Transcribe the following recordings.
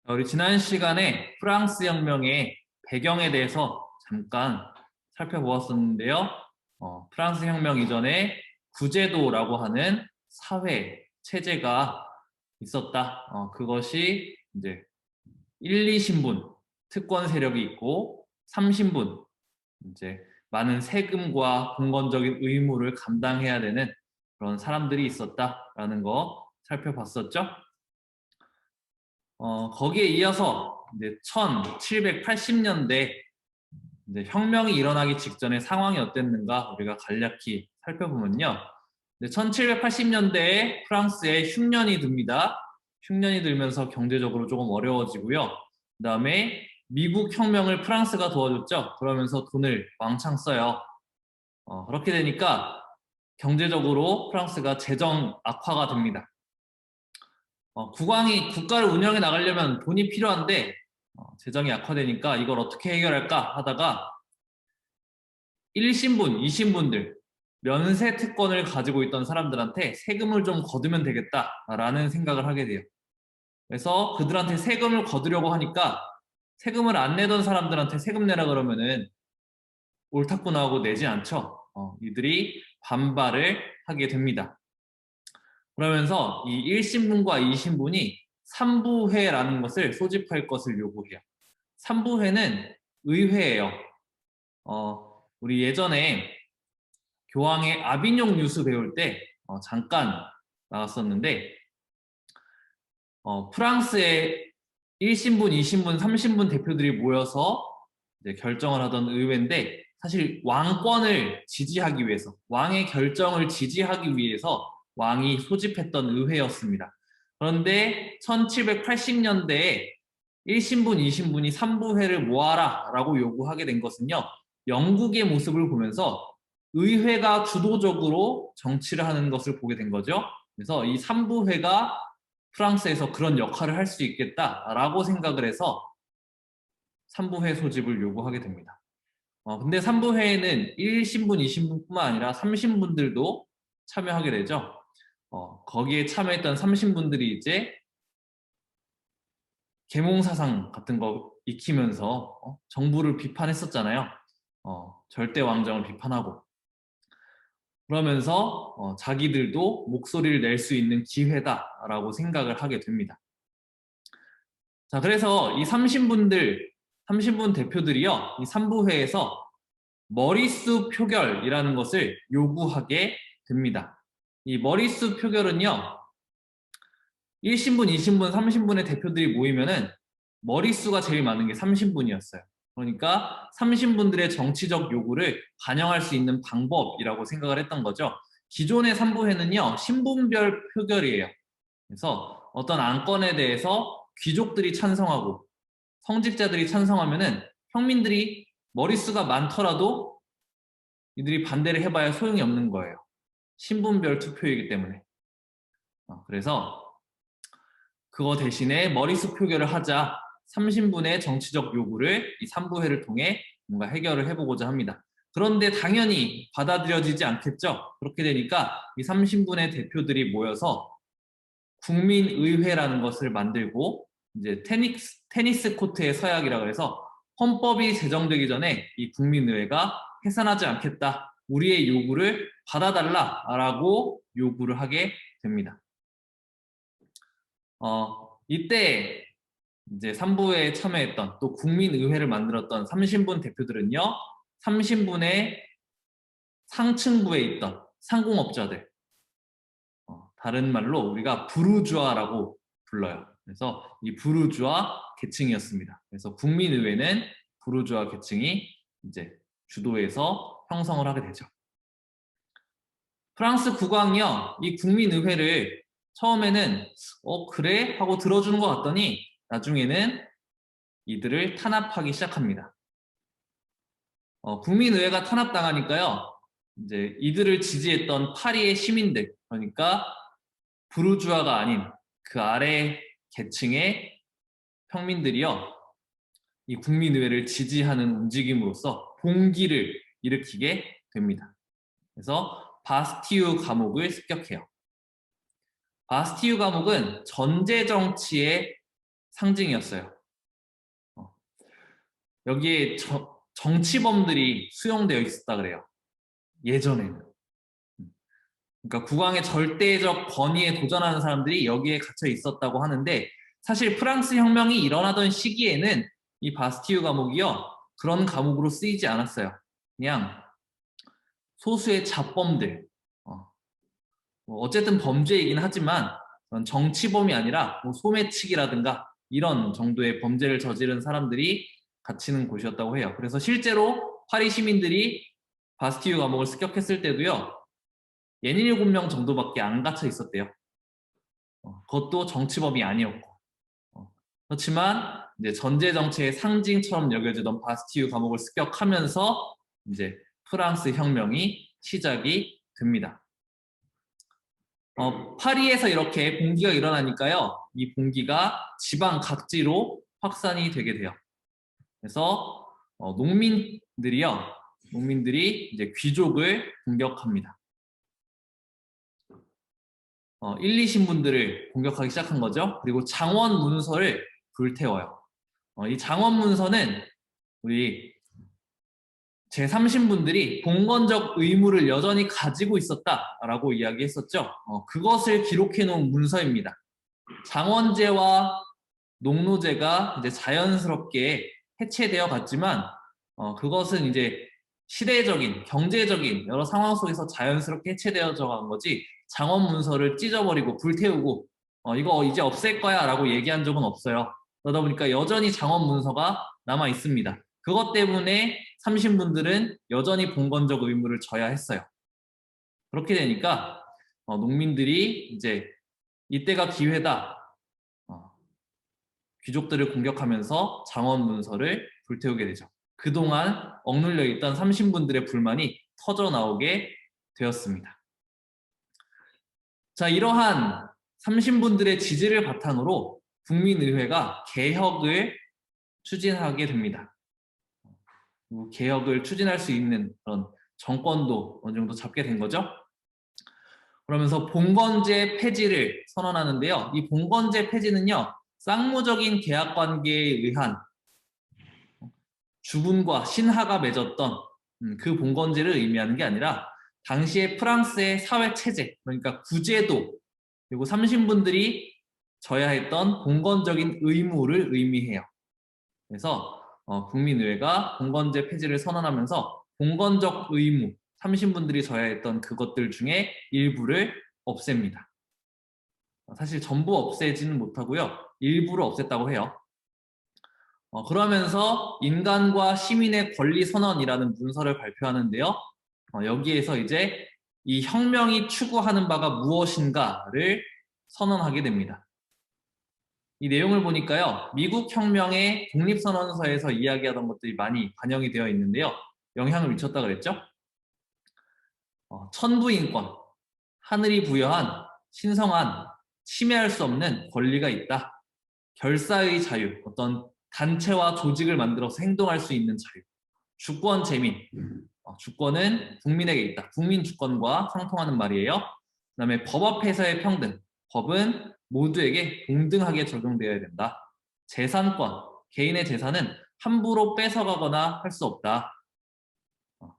우리 지난 시간에 프랑스 혁명의 배경에 대해서 잠깐 살펴보았었는데요. 프랑스 혁명 이전에 구제도라고 하는 사회 체제가 있었다. 그것이 이제 1, 2신분 특권 세력이 있고 3신분 이제 많은 세금과 공건적인 의무를 감당해야 되는 그런 사람들이 있었다라는 거 살펴봤었죠. 거기에 이어서 이제 1780년대 이제 혁명이 일어나기 직전의 상황이 어땠는가 우리가 간략히 살펴보면요. 1780년대에 프랑스에 흉년이 듭니다. 흉년이 들면서 경제적으로 조금 어려워지고요. 그 다음에 미국 혁명을 프랑스가 도와줬죠. 그러면서 돈을 왕창 써요. 그렇게 되니까 경제적으로 프랑스가 재정 악화가 됩니다. 국왕이 국가를 운영해 나가려면 돈이 필요한데 재정이 약화되니까 이걸 어떻게 해결할까 하다가 1신분, 2신분들 면세 특권을 가지고 있던 사람들한테 세금을 좀 거두면 되겠다라는 생각을 하게 돼요. 그래서 그들한테 세금을 거두려고 하니까 세금을 안 내던 사람들한테 세금 내라 그러면은 옳다구나 하고 내지 않죠. 이들이 반발을 하게 됩니다. 그러면서 이 1신분과 2신분이 3부회라는 것을 소집할 것을 요구해요. 3부회는 의회예요. 우리 예전에 교황의 아비뇽 뉴스 배울 때 잠깐 나왔었는데 프랑스의 1신분, 2신분, 3신분 대표들이 모여서 이제 결정을 하던 의회인데 사실 왕권을 지지하기 위해서 왕의 결정을 지지하기 위해서 왕이 소집했던 의회였습니다. 그런데 1780년대에 1신분, 2신분이 3부회를 모아라 라고 요구하게 된 것은요. 영국의 모습을 보면서 의회가 주도적으로 정치를 하는 것을 보게 된 거죠. 그래서 이 3부회가 프랑스에서 그런 역할을 할 수 있겠다라고 생각을 해서 3부회 소집을 요구하게 됩니다. 근데 3부회에는 1신분, 2신분뿐만 아니라 3신분들도 참여하게 되죠. 거기에 참여했던 3신분들이 이제 계몽사상 같은 거 익히면서 정부를 비판했었잖아요. 절대 왕정을 비판하고 그러면서 자기들도 목소리를 낼 수 있는 기회다라고 생각을 하게 됩니다. 자, 그래서 이 3신분 대표들이요, 이 3부회에서 머릿수 표결이라는 것을 요구하게 됩니다. 이 머릿수 표결은요, 1신분, 2신분, 3신분의 대표들이 모이면은 머릿수가 제일 많은 게 3신분이었어요. 그러니까 3신분들의 정치적 요구를 반영할 수 있는 방법이라고 생각을 했던 거죠. 기존의 3부회는요, 신분별 표결이에요. 그래서 어떤 안건에 대해서 귀족들이 찬성하고 성직자들이 찬성하면은 평민들이 머릿수가 많더라도 이들이 반대를 해봐야 소용이 없는 거예요. 신분별 투표이기 때문에. 그래서 그거 대신에 머릿수 표결을 하자 3신분의 정치적 요구를 이 3부회를 통해 뭔가 해결을 해보고자 합니다. 그런데 당연히 받아들여지지 않겠죠. 그렇게 되니까 이 3신분의 대표들이 모여서 국민의회라는 것을 만들고 이제 테니스 코트의 서약이라고 해서 헌법이 제정되기 전에 이 국민의회가 해산하지 않겠다. 우리의 요구를 받아달라라고 요구를 하게 됩니다. 이때 이제 3부에 참여했던 또 국민의회를 만들었던 3신분 대표들은요. 3신분의 상층부에 있던 상공업자들, 다른 말로 우리가 부르주아라고 불러요. 그래서 이 부르주아 계층이었습니다. 그래서 국민의회는 부르주아 계층이 이제 주도해서 형성을 하게 되죠. 프랑스 국왕이요, 이 국민의회를 처음에는 그래? 하고 들어주는 것 같더니 나중에는 이들을 탄압하기 시작합니다. 국민의회가 탄압당하니까요, 이제 이들을 지지했던 파리의 시민들, 그러니까 부르주아가 아닌 그 아래 계층의 평민들이요, 이 국민의회를 지지하는 움직임으로써 봉기를 일으키게 됩니다. 그래서 바스티유 감옥을 습격해요. 바스티유 감옥은 전제 정치의 상징이었어요. 여기에 정치범들이 수용되어 있었다 그래요. 예전에는. 그러니까 국왕의 절대적 권위에 도전하는 사람들이 여기에 갇혀 있었다고 하는데, 사실 프랑스 혁명이 일어나던 시기에는 이 바스티유 감옥이요, 그런 감옥으로 쓰이지 않았어요. 그냥 소수의 잡범들, 어쨌든 범죄이긴 하지만 정치범이 아니라 뭐 소매치기라든가 이런 정도의 범죄를 저지른 사람들이 갇히는 곳이었다고 해요. 그래서 실제로 파리 시민들이 바스티유 감옥을 습격했을 때도요, 67명 정도밖에 안 갇혀 있었대요. 그것도 정치범이 아니었고. 그렇지만 이제 전제 정치의 상징처럼 여겨지던 바스티유 감옥을 습격하면서 이제 프랑스 혁명이 시작이 됩니다. 파리에서 이렇게 봉기가 일어나니까요, 이 봉기가 지방 각지로 확산이 되게 돼요. 그래서 농민들이 이제 귀족을 공격합니다. 1, 2 신분들을 공격하기 시작한 거죠. 그리고 장원 문서를 불태워요. 이 장원 문서는 우리 제3신분들이 봉건적 의무를 여전히 가지고 있었다라고 이야기했었죠. 그것을 기록해 놓은 문서입니다. 장원제와 농노제가 이제 자연스럽게 해체되어 갔지만, 그것은 이제 시대적인, 경제적인 여러 상황 속에서 자연스럽게 해체되어져 간 거지, 장원 문서를 찢어버리고 불태우고 이거 이제 없앨 거야 라고 얘기한 적은 없어요. 그러다 보니까 여전히 장원 문서가 남아 있습니다. 그것 때문에 삼신분들은 여전히 봉건적 의무를 져야 했어요. 그렇게 되니까 농민들이 이제 이때가 기회다, 귀족들을 공격하면서 장원 문서를 불태우게 되죠. 그동안 억눌려 있던 삼신분들의 불만이 터져 나오게 되었습니다. 자, 이러한 삼신분들의 지지를 바탕으로 국민의회가 개혁을 추진하게 됩니다. 개혁을 추진할 수 있는 그런 정권도 어느 정도 잡게 된 거죠. 그러면서 봉건제 폐지를 선언하는데요. 이 봉건제 폐지는요, 쌍무적인 계약관계에 의한 주군과 신하가 맺었던 그 봉건제를 의미하는 게 아니라 당시에 프랑스의 사회체제, 그러니까 구제도, 그리고 삼신분들이 져야 했던 봉건적인 의무를 의미해요. 그래서 국민의회가 봉건제 폐지를 선언하면서 봉건적 의무, 삼신분들이 져야 했던 그것들 중에 일부를 없앱니다. 사실 전부 없애지는 못하고요, 일부를 없앴다고 해요. 그러면서 인간과 시민의 권리 선언이라는 문서를 발표하는데요. 여기에서 이제 이 혁명이 추구하는 바가 무엇인가를 선언하게 됩니다. 이 내용을 보니까요, 미국 혁명의 독립선언서에서 이야기하던 것들이 많이 반영이 되어 있는데요. 영향을 미쳤다 그랬죠? 천부인권, 하늘이 부여한 신성한 침해할 수 없는 권리가 있다. 결사의 자유, 어떤 단체와 조직을 만들어서 행동할 수 있는 자유. 주권 재민, 주권은 국민에게 있다. 국민 주권과 상통하는 말이에요. 그 다음에 법 앞에서의 평등, 법은 모두에게 동등하게 적용되어야 된다. 재산권, 개인의 재산은 함부로 뺏어가거나 할 수 없다.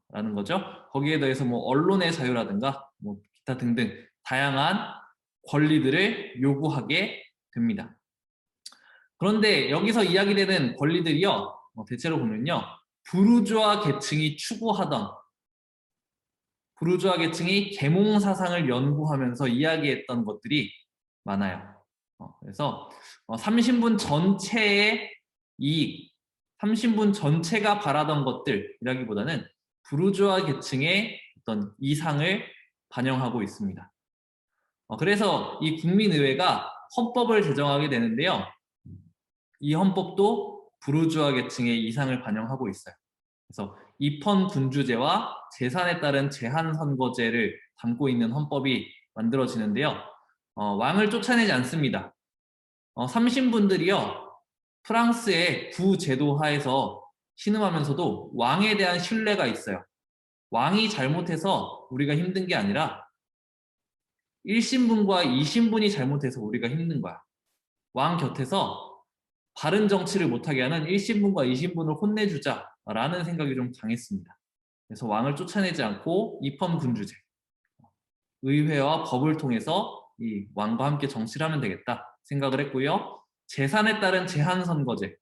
라는 거죠. 거기에 더해서 뭐 언론의 자유라든가 뭐 기타 등등 다양한 권리들을 요구하게 됩니다. 그런데 여기서 이야기되는 권리들이요, 대체로 보면요, 부르주아 계층이 추구하던, 부르주아 계층이 계몽 사상을 연구하면서 이야기했던 것들이 많아요. 그래서 삼신분 전체의 이익, 삼신분 전체가 바라던 것들이라기보다는 부르주아 계층의 어떤 이상을 반영하고 있습니다. 그래서 이 국민의회가 헌법을 제정하게 되는데요. 이 헌법도 부르주아 계층의 이상을 반영하고 있어요. 그래서 입헌군주제와 재산에 따른 제한선거제를 담고 있는 헌법이 만들어지는데요. 왕을 쫓아내지 않습니다. 삼신분들이요, 프랑스의 구제도 하에서 신음하면서도 왕에 대한 신뢰가 있어요. 왕이 잘못해서 우리가 힘든 게 아니라 1신분과 2신분이 잘못해서 우리가 힘든 거야. 왕 곁에서 바른 정치를 못하게 하는 1신분과 2신분을 혼내주자라는 생각이 좀 강했습니다. 그래서 왕을 쫓아내지 않고 입헌군주제, 의회와 법을 통해서 이 왕과 함께 정치를 하면 되겠다 생각을 했고요. 재산에 따른 제한선거제,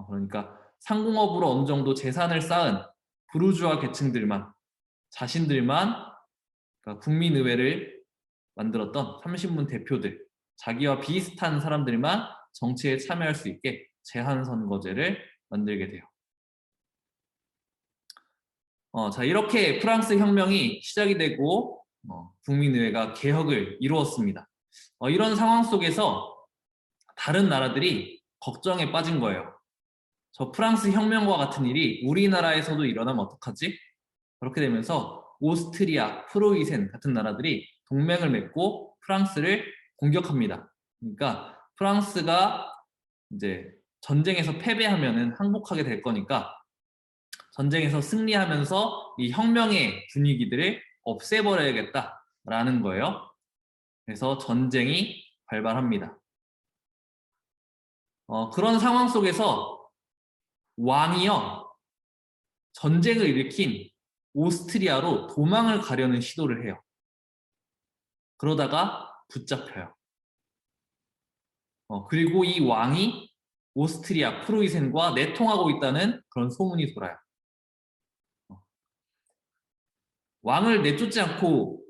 그러니까 상공업으로 어느 정도 재산을 쌓은 부르주아 계층들만, 자신들만, 그러니까 국민의회를 만들었던 30문 대표들, 자기와 비슷한 사람들만 정치에 참여할 수 있게 제한선거제를 만들게 돼요. 자, 이렇게 프랑스 혁명이 시작이 되고 국민의회가 개혁을 이루었습니다. 이런 상황 속에서 다른 나라들이 걱정에 빠진 거예요. 저 프랑스 혁명과 같은 일이 우리나라에서도 일어나면 어떡하지? 그렇게 되면서 오스트리아, 프로이센 같은 나라들이 동맹을 맺고 프랑스를 공격합니다. 그러니까 프랑스가 이제 전쟁에서 패배하면은 항복하게 될 거니까 전쟁에서 승리하면서 이 혁명의 분위기들을 없애버려야겠다라는 거예요. 그래서 전쟁이 발발합니다. 그런 상황 속에서 왕이요, 전쟁을 일으킨 오스트리아로 도망을 가려는 시도를 해요. 그러다가 붙잡혀요. 그리고 이 왕이 오스트리아 프로이센과 내통하고 있다는 그런 소문이 돌아요. 왕을 내쫓지 않고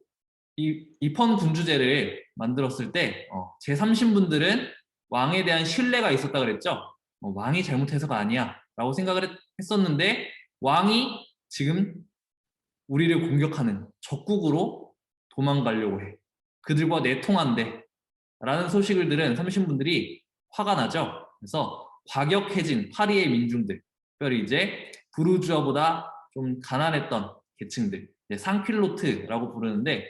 이 입헌군주제를 만들었을 때 제3신분들은 왕에 대한 신뢰가 있었다 그랬죠. 왕이 잘못해서가 아니야 라고 생각을 했었는데 왕이 지금 우리를 공격하는 적국으로 도망가려고 해. 그들과 내통한대 라는 소식을 들은 30분들이 화가 나죠. 그래서 과격해진 파리의 민중들, 특별히 이제 부르주아보다 좀 가난했던 계층들, 상킬로트라고 부르는데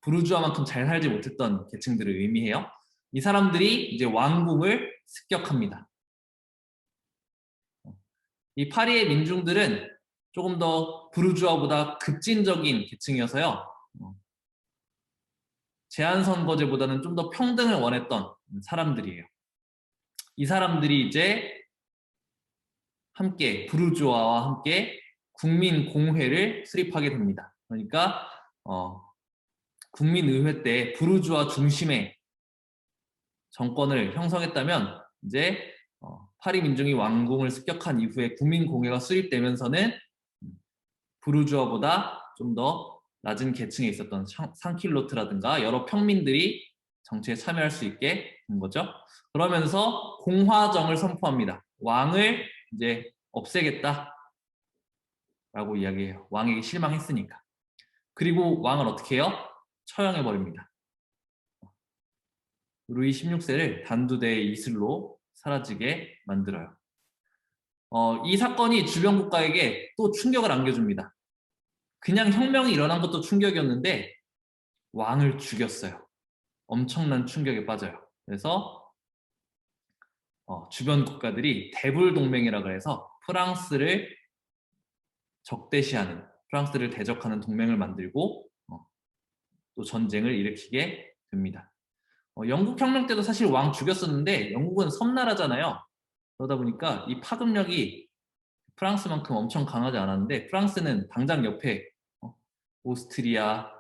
부르주아만큼 잘 살지 못했던 계층들을 의미해요. 이 사람들이 이제 왕궁을 습격합니다. 이 파리의 민중들은 조금 더 부르주아보다 급진적인 계층이어서요. 제한선거제보다는 좀 더 평등을 원했던 사람들이에요. 이 사람들이 이제 함께 부르주아와 함께 국민공회를 수립하게 됩니다. 그러니까 국민의회 때 부르주아 중심의 정권을 형성했다면 이제 파리 민중이 왕궁을 습격한 이후에 국민공회가 수립되면서는 부르주아보다 좀 더 낮은 계층에 있었던 상킬로트라든가 여러 평민들이 정치에 참여할 수 있게 된 거죠. 그러면서 공화정을 선포합니다. 왕을 이제 없애겠다라고 이야기해요. 왕에게 실망했으니까. 그리고 왕을 어떻게 해요? 처형해버립니다. 루이 16세를 단두대의 이슬로 사라지게 만들어요. 이 사건이 주변 국가에게 또 충격을 안겨줍니다. 그냥 혁명이 일어난 것도 충격이었는데 왕을 죽였어요. 엄청난 충격에 빠져요. 그래서 주변 국가들이 대불동맹이라고 해서 프랑스를 적대시하는, 프랑스를 대적하는 동맹을 만들고 또 전쟁을 일으키게 됩니다. 영국 혁명 때도 사실 왕 죽였었는데 영국은 섬나라잖아요. 그러다 보니까 이 파급력이 프랑스만큼 엄청 강하지 않았는데 프랑스는 당장 옆에 오스트리아,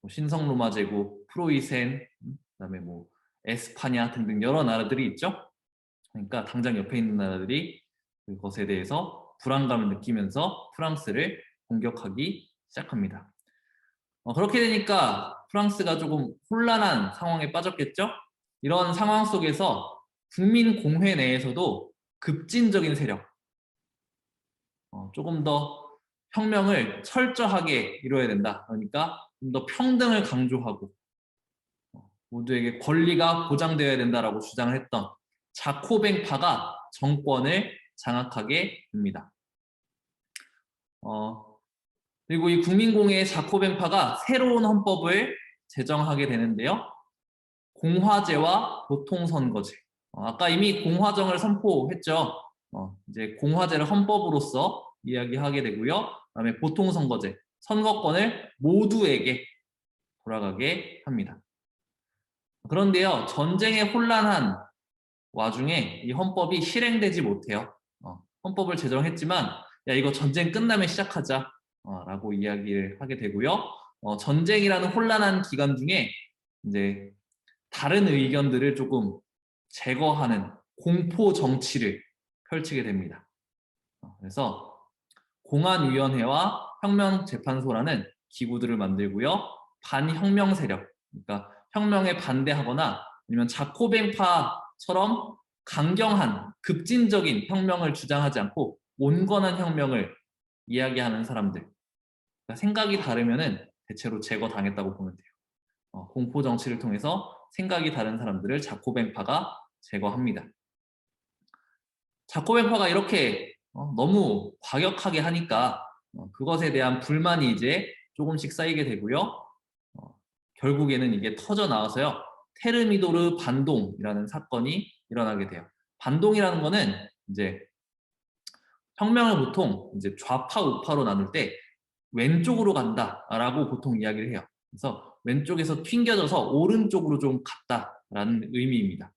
신성로마 제국, 프로이센, 그다음에 뭐 에스파냐 등등 여러 나라들이 있죠. 그러니까 당장 옆에 있는 나라들이 그것에 대해서 불안감을 느끼면서 프랑스를 공격하기 시작합니다. 그렇게 되니까 프랑스가 조금 혼란한 상황에 빠졌겠죠? 이런 상황 속에서 국민공회 내에서도 급진적인 세력, 조금 더 혁명을 철저하게 이루어야 된다. 그러니까 좀 더 평등을 강조하고 모두에게 권리가 보장되어야 된다라고 주장을 했던 자코뱅파가 정권을 장악하게 됩니다. 그리고 이 국민공회의 자코뱅파가 새로운 헌법을 제정하게 되는데요. 공화제와 보통선거제. 아까 이미 공화정을 선포했죠. 이제 공화제를 헌법으로서 이야기하게 되고요. 그다음에 보통선거제, 선거권을 모두에게 돌아가게 합니다. 그런데요, 전쟁에 혼란한 와중에 이 헌법이 실행되지 못해요. 헌법을 제정했지만 야 이거 전쟁 끝나면 시작하자 라고 이야기를 하게 되고요. 전쟁이라는 혼란한 기간 중에 이제 다른 의견들을 조금 제거하는 공포 정치를 펼치게 됩니다. 그래서 공안위원회와 혁명재판소라는 기구들을 만들고요. 반혁명 세력, 그러니까 혁명에 반대하거나 아니면 자코뱅파처럼 강경한 급진적인 혁명을 주장하지 않고 온건한 혁명을 이야기하는 사람들, 그러니까 생각이 다르면은 대체로 제거당했다고 보면 돼요. 공포 정치를 통해서 생각이 다른 사람들을 자코뱅파가 제거합니다. 자코뱅파가 이렇게 너무 과격하게 하니까 그것에 대한 불만이 이제 조금씩 쌓이게 되고요. 결국에는 이게 터져 나와서요. 테르미도르 반동이라는 사건이 일어나게 돼요. 반동이라는 거는 이제 혁명을 보통 이제 좌파 우파로 나눌 때 왼쪽으로 간다라고 보통 이야기를 해요. 그래서 왼쪽에서 튕겨져서 오른쪽으로 좀 갔다라는 의미입니다.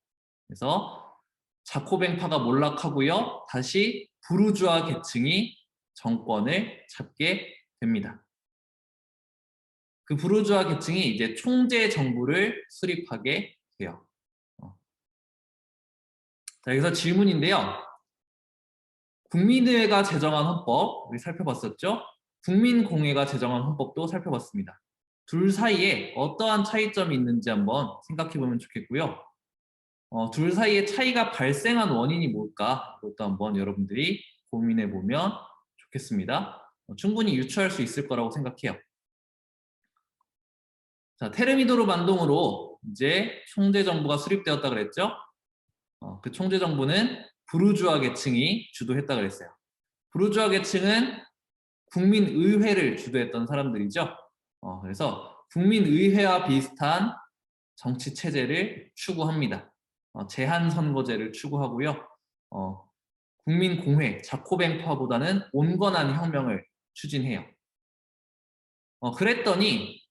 그래서 자코뱅파가 몰락하고요. 다시 부르주아 계층이 정권을 잡게 됩니다. 그 부르주아 계층이 이제 총재 정부를 수립하게 돼요. 자, 여기서 질문인데요. 국민의회가 제정한 헌법 우리 살펴봤었죠? 국민공회가 제정한 헌법도 살펴봤습니다. 둘 사이에 어떠한 차이점이 있는지 한번 생각해 보면 좋겠고요. 둘 사이의 차이가 발생한 원인이 뭘까? 그것도 한번 여러분들이 고민해 보면 좋겠습니다. 충분히 유추할 수 있을 거라고 생각해요. 자, 테르미도르 반동으로 이제 총재정부가 수립되었다 그랬죠? 그 총재정부는 부르주아 계층이 주도했다 그랬어요. 부르주아 계층은 국민의회를 주도했던 사람들이죠. 그래서 국민의회와 비슷한 정치 체제를 추구합니다. 제한선거제를 추구하고요. 국민공회, 자코뱅파보다는 온건한 혁명을 추진해요. 그랬더니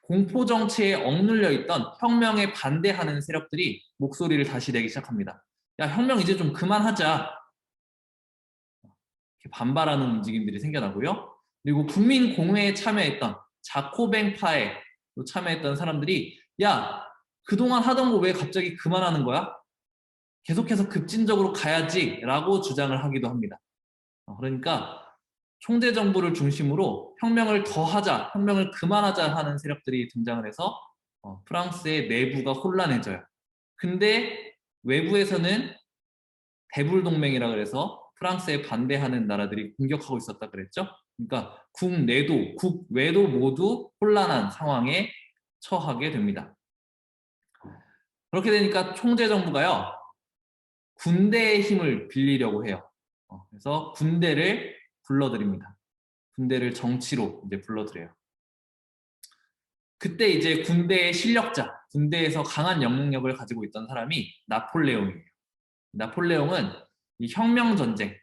공포정치에 억눌려 있던 혁명에 반대하는 세력들이 목소리를 다시 내기 시작합니다. 야, 혁명 이제 좀 그만하자. 이렇게 반발하는 움직임들이 생겨나고요. 그리고 국민공회에 참여했던 자코뱅파에 참여했던 사람들이 야, 그동안 하던 거 왜 갑자기 그만하는 거야? 계속해서 급진적으로 가야지 라고 주장을 하기도 합니다. 그러니까 총재정부를 중심으로 혁명을 더 하자, 혁명을 그만하자 하는 세력들이 등장을 해서 프랑스의 내부가 혼란해져요. 근데 외부에서는 대불동맹이라 그래서 프랑스에 반대하는 나라들이 공격하고 있었다 그랬죠. 그러니까 국내도 국외도 모두 혼란한 상황에 처하게 됩니다. 그렇게 되니까 총재정부가요. 군대의 힘을 빌리려고 해요. 그래서 군대를 불러들입니다. 군대를 정치로 이제 불러들여요. 그때 이제 군대의 실력자, 군대에서 강한 영향력을 가지고 있던 사람이 나폴레옹이에요. 나폴레옹은 이 혁명 전쟁,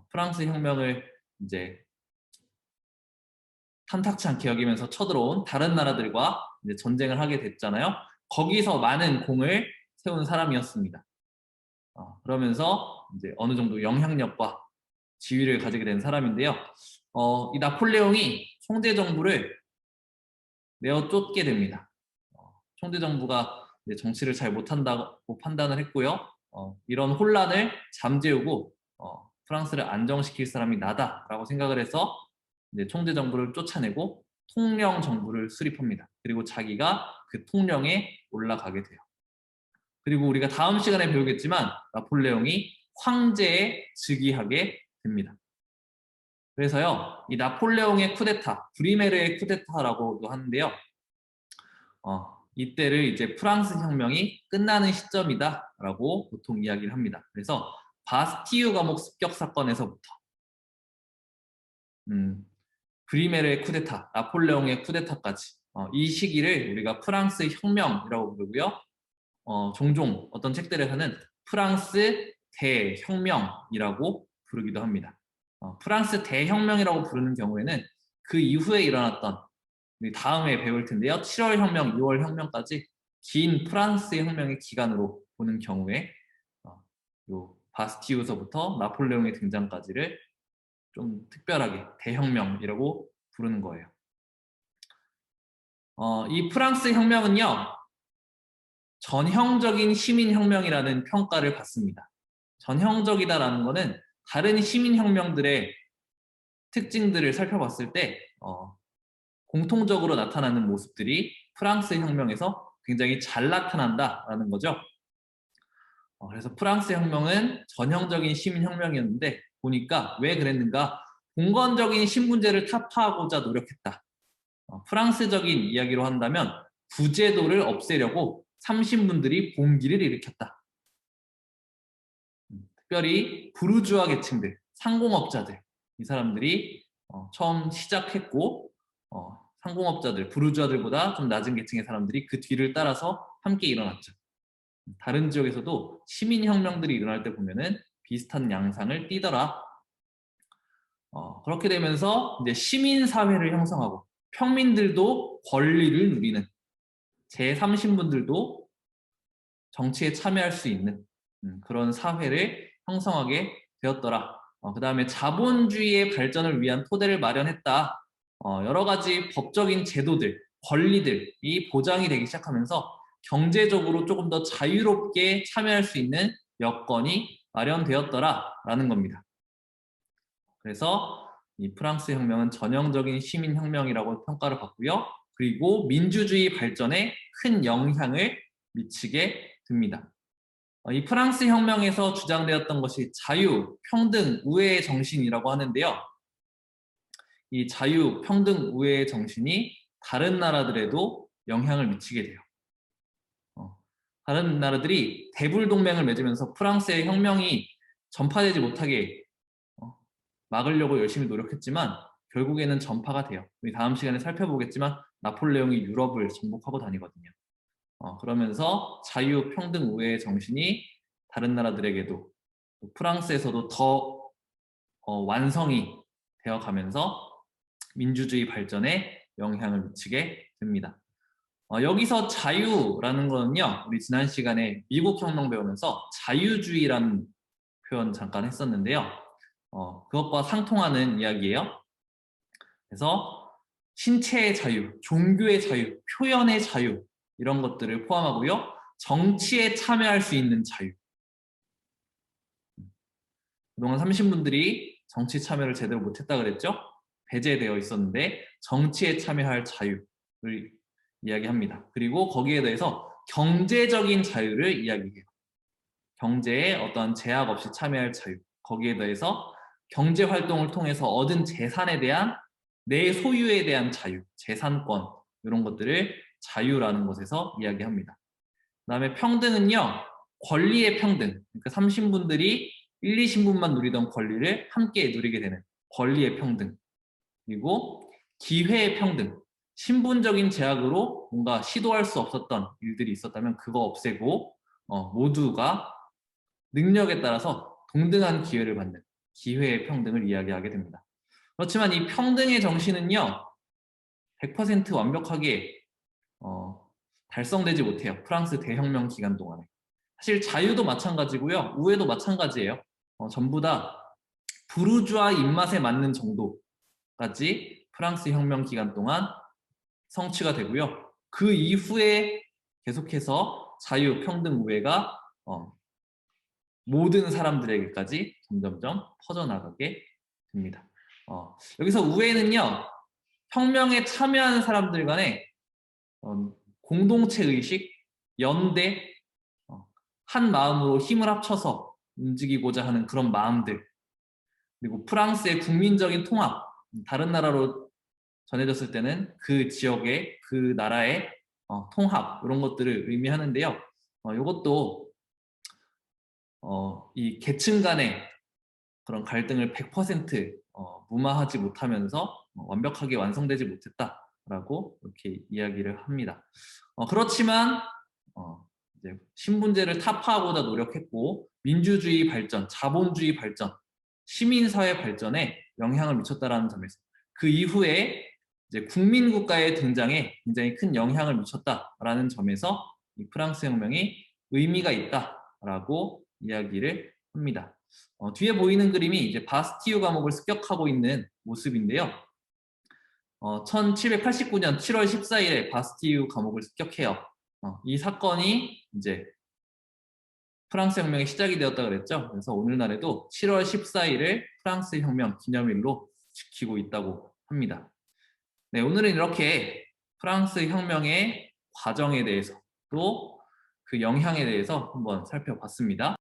프랑스 혁명을 이제 탐탁치 않게 여기면서 쳐들어온 다른 나라들과 이제 전쟁을 하게 됐잖아요. 거기서 많은 공을 세운 사람이었습니다. 그러면서 이제 어느 정도 영향력과 지위를 가지게 된 사람인데요. 이 나폴레옹이 총재 정부를 내어 쫓게 됩니다. 총재 정부가 정치를 잘 못한다고 판단을 했고요. 이런 혼란을 잠재우고 프랑스를 안정시킬 사람이 나다라고 생각을 해서 이제 총재 정부를 쫓아내고 통령 정부를 수립합니다. 그리고 자기가 그 통령에 올라가게 돼요. 그리고 우리가 다음 시간에 배우겠지만 나폴레옹이 황제에 즉위하게 됩니다. 그래서요, 이 나폴레옹의 쿠데타, 브리메르의 쿠데타라고도 하는데요. 이때를 이제 프랑스 혁명이 끝나는 시점이다라고 보통 이야기를 합니다. 그래서 바스티유 감옥 습격 사건에서부터 브리메르의 쿠데타, 나폴레옹의 쿠데타까지 이 시기를 우리가 프랑스 혁명이라고 부르고요. 종종 어떤 책들에서는 프랑스 대혁명이라고 부르기도 합니다. 프랑스 대혁명이라고 부르는 경우에는 그 이후에 일어났던 우리 다음에 배울 텐데요. 7월 혁명, 6월 혁명까지 긴 프랑스 혁명의 기간으로 보는 경우에 요 바스티유서부터 나폴레옹의 등장까지를 좀 특별하게 대혁명이라고 부르는 거예요. 이 프랑스 혁명은요, 전형적인 시민혁명이라는 평가를 받습니다. 전형적이다라는 것은 다른 시민혁명들의 특징들을 살펴봤을 때 공통적으로 나타나는 모습들이 프랑스 혁명에서 굉장히 잘 나타난다라는 거죠. 그래서 프랑스 혁명은 전형적인 시민혁명이었는데 보니까 왜 그랬는가? 공건적인 신분제를 타파하고자 노력했다. 프랑스적인 이야기로 한다면 부제도를 없애려고 삼신분들이 봉기를 일으켰다. 특별히 부르주아 계층들, 상공업자들, 이 사람들이 처음 시작했고 상공업자들, 부르주아들보다 좀 낮은 계층의 사람들이 그 뒤를 따라서 함께 일어났죠. 다른 지역에서도 시민혁명들이 일어날 때 보면은 비슷한 양상을 띠더라. 그렇게 되면서 이제 시민사회를 형성하고 평민들도 권리를 누리는 제3신분들도 정치에 참여할 수 있는 그런 사회를 형성하게 되었더라. 그 다음에 자본주의의 발전을 위한 토대를 마련했다. 여러 가지 법적인 제도들, 권리들이 보장이 되기 시작하면서 경제적으로 조금 더 자유롭게 참여할 수 있는 여건이 마련되었더라라는 겁니다. 그래서 이 프랑스 혁명은 전형적인 시민혁명이라고 평가를 받고요. 그리고 민주주의 발전에 큰 영향을 미치게 됩니다. 이 프랑스 혁명에서 주장되었던 것이 자유, 평등, 우애의 정신이라고 하는데요. 이 자유, 평등, 우애의 정신이 다른 나라들에도 영향을 미치게 돼요. 다른 나라들이 대불동맹을 맺으면서 프랑스의 혁명이 전파되지 못하게 막으려고 열심히 노력했지만 결국에는 전파가 돼요. 우리 다음 시간에 살펴보겠지만 나폴레옹이 유럽을 정복하고 다니거든요. 그러면서 자유, 평등, 우애의 정신이 다른 나라들에게도 프랑스에서도 더 완성이 되어가면서 민주주의 발전에 영향을 미치게 됩니다. 여기서 자유라는 거는요, 우리 지난 시간에 미국 혁명 배우면서 자유주의라는 표현 잠깐 했었는데요. 그것과 상통하는 이야기예요. 그래서 신체의 자유, 종교의 자유, 표현의 자유 이런 것들을 포함하고요. 정치에 참여할 수 있는 자유. 그동안 30분들이 정치 참여를 제대로 못했다 그랬죠? 배제되어 있었는데 정치에 참여할 자유를 이야기합니다. 그리고 거기에 대해서 경제적인 자유를 이야기해요. 경제에 어떤 제약 없이 참여할 자유. 거기에 대해서 경제 활동을 통해서 얻은 재산에 대한 내 소유에 대한 자유, 재산권 이런 것들을 자유라는 것에서 이야기합니다. 그 다음에 평등은요. 권리의 평등. 그러니까 30분들이 1, 2신분만 누리던 권리를 함께 누리게 되는 권리의 평등. 그리고 기회의 평등. 신분적인 제약으로 뭔가 시도할 수 없었던 일들이 있었다면 그거 없애고 모두가 능력에 따라서 동등한 기회를 받는 기회의 평등을 이야기하게 됩니다. 그렇지만 이 평등의 정신은요. 100% 완벽하게 달성되지 못해요. 프랑스 대혁명 기간 동안에. 사실 자유도 마찬가지고요. 우애도 마찬가지예요. 전부 다 부르주아 입맛에 맞는 정도까지 프랑스 혁명 기간 동안 성취가 되고요. 그 이후에 계속해서 자유, 평등, 우애가 모든 사람들에게까지 점점점 퍼져나가게 됩니다. 여기서 우애는요. 혁명에 참여하는 사람들 간의 공동체 의식, 연대, 한 마음으로 힘을 합쳐서 움직이고자 하는 그런 마음들, 그리고 프랑스의 국민적인 통합, 다른 나라로 전해졌을 때는 그 지역의, 그 나라의 통합, 이런 것들을 의미하는데요. 이것도 이 계층 간의 그런 갈등을 100% 무마하지 못하면서 완벽하게 완성되지 못했다라고 이렇게 이야기를 합니다. 그렇지만 이제 신분제를 타파하고자 노력했고 민주주의 발전, 자본주의 발전, 시민사회 발전에 영향을 미쳤다라는 점에서 그 이후에 이제 국민국가의 등장에 굉장히 큰 영향을 미쳤다라는 점에서 이 프랑스 혁명이 의미가 있다라고 이야기를 합니다. 뒤에 보이는 그림이 이제 바스티유 감옥을 습격하고 있는 모습인데요. 1789년 7월 14일에 바스티유 감옥을 습격해요. 이 사건이 이제 프랑스 혁명의 시작이 되었다 그랬죠. 그래서 오늘날에도 7월 14일을 프랑스 혁명 기념일로 지키고 있다고 합니다. 네, 오늘은 이렇게 프랑스 혁명의 과정에 대해서 또 그 영향에 대해서 한번 살펴봤습니다.